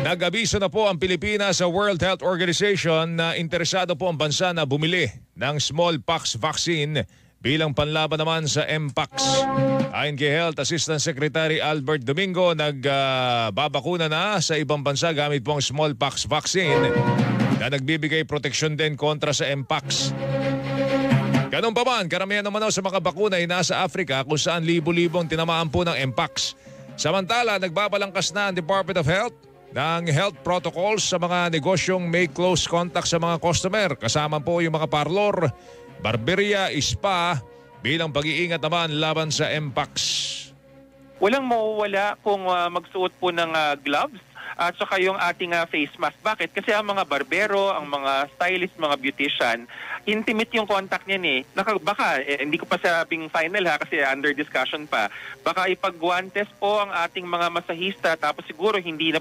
Nag-abiso na po ang Pilipinas sa World Health Organization na interesado po ang bansa na bumili ng smallpox vaccine bilang panlaban naman sa Mpox. Ayon kay Health Assistant Secretary Albert Domingo, nagbabakuna na sa ibang bansa gamit po ang smallpox vaccine na nagbibigay proteksyon din kontra sa Mpox. Ganun pa man, karamihan naman sa mga bakuna ay nasa Africa kung saan libo-libong tinamaan po ng Mpox. Samantala, nagbabalangkas na ang Department of Health ng health protocols sa mga negosyong may close contact sa mga customer. Kasama po yung mga parlor, barberia, spa bilang pag-iingat naman laban sa Mpox. Walang mawawala kung magsuot po ng gloves at saka yung ating face mask. Bakit? Kasi ang mga barbero, ang mga stylist, mga beautician, intimate yung contact niyan baka, hindi ko pa sabing final kasi under discussion pa. Baka ipag-guantes po ang ating mga masahista tapos siguro hindi na